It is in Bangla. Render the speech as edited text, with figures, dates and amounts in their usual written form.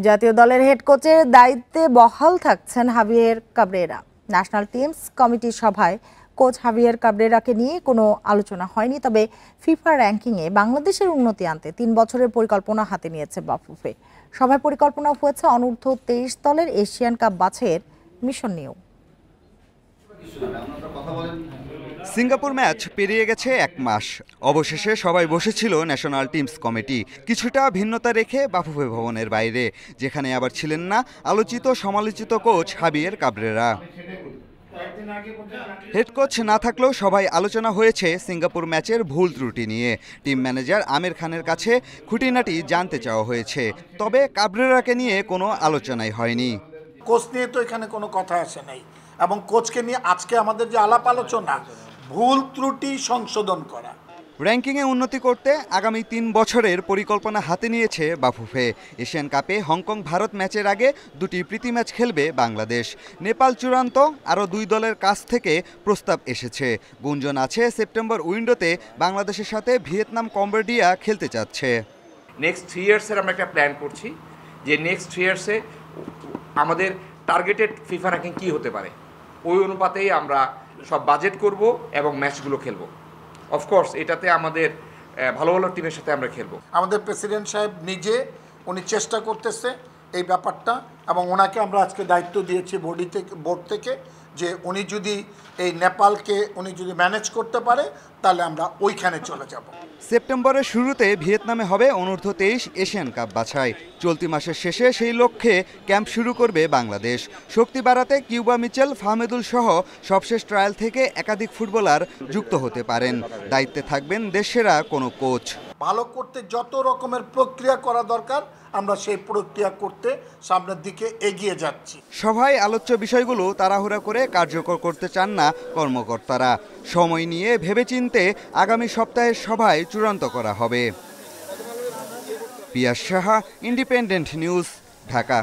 জাতীয় দলের হেড কোচের দায়িত্বে বহাল থাকছেন হাভিয়ের কাবরেরা। ন্যাশনাল টিমস কমিটির সভায় কোচ হাভিয়ের কাবরেরাকে নিয়ে কোনো আলোচনা হয়নি, তবে ফিফা র্যাঙ্কিংয়ে বাংলাদেশের উন্নতি আনতে 3 বছরের পরিকল্পনা হাতে নিয়েছে বাফুফে। সভায় পরিকল্পনা হয়েছে অনূর্ধ্ব 23 দলের এশিয়ান কাপ বাছাইয়ের মিশন নিয়েও। সিঙ্গাপুর ম্যাচ পেরিয়ে গেছে 1 মাস। অবশেষে সবাই বসেছিল ন্যাশনাল টিমস কমিটি, কিছুটা ভিন্নতা রেখে বাফুফে ভবনের বাইরে, যেখানে আবার ছিলেন না আলোচিত সমালোচিত coach Javier Cabrera. Head coach না থাকলেও সবাই আলোচনা হয়েছে সিঙ্গাপুর ম্যাচের ভুল ত্রুটি নিয়ে। টিম ম্যানেজার আমির খানের কাছে খুঁটিনাটি জানতে চাওয়া হয়েছে, তবে কাবরেরাকে নিয়ে কোনো আলোচনাই হয়নি। কোচ নিয়ে তো এখানে কোনো কথা আসে নাই, এবং কোচকে নিয়ে আজকে আমাদের যে আলাপ আলোচনা, ভুল ত্রুটি সংশোধন করা। র্যাঙ্কিংয়ে উন্নতি করতে আগামী 3 বছরের পরিকল্পনা হাতে নিয়েছে বাফুফে। এশিয়ান কাপে হংকং ভারত ম্যাচের আগে 2টি প্রীতি ম্যাচ খেলবে বাংলাদেশ। নেপাল চূড়ান্ত, আরও 2 দলের কাছ থেকে প্রস্তাব এসেছে। গুঞ্জন আছে সেপ্টেম্বর উইন্ডোতে বাংলাদেশের সাথে ভিয়েতনাম কম্বোডিয়া খেলতে চাচ্ছে। নেক্সট 3 ইয়ার্সের আমরা একটা প্ল্যান করছি যে নেক্সট 3 ইয়ার্সে আমাদের টার্গেটেড ফিফা র্যাঙ্কিং কী হতে পারে, ওই অনুপাতেই আমরা সব বাজেট করব এবং ম্যাচগুলো খেলবো। অফকোর্স এটাতে আমাদের ভালো ভালো টিমের সাথে আমরা খেলবো। আমাদের প্রেসিডেন্ট সাহেব নিজে উনি চেষ্টা করতেছে এই ব্যাপারটা, এবং ওনাকে আমরা আজকে দায়িত্ব দিয়েছি বোর্ড থেকে যে উনি যদি এই নেপালকে উনি যদি ম্যানেজ করতে পারে তাহলে আমরা ওইখানে চলে যাব। সেপ্টেম্বরের শুরুতে ভিয়েতনামে হবে অনূর্ধ্ব 23 এশিয়ান কাপ বাছাই। চলতি মাসের শেষে সেই লক্ষ্যে ক্যাম্প শুরু করবে বাংলাদেশ। শক্তি বাড়াতে কিউবা মিচেল, ফাহমেদুল সহ সবশেষ ট্রায়াল থেকে একাধিক ফুটবলার যুক্ত হতে পারেন। দায়িত্বে থাকবেন দেশসেরা কোনো কোচ। ভালো করতে যত রকমের প্রক্রিয়া করা দরকার আমরা সেই প্রক্রিয়া করতে সামনের দিকে এগিয়ে যাচ্ছি। সভায় আলোচ্য বিষয়গুলো তাড়াহুড়া করে কার্যকর করতে চান না কর্মকর্তারা। সময় নিয়ে ভেবেচিন্তে আগামী সপ্তাহের সভায় চূড়ান্ত করা হবে। পিয়াস সাহা, ইন্ডিপেন্ডেন্ট নিউজ, ঢাকা।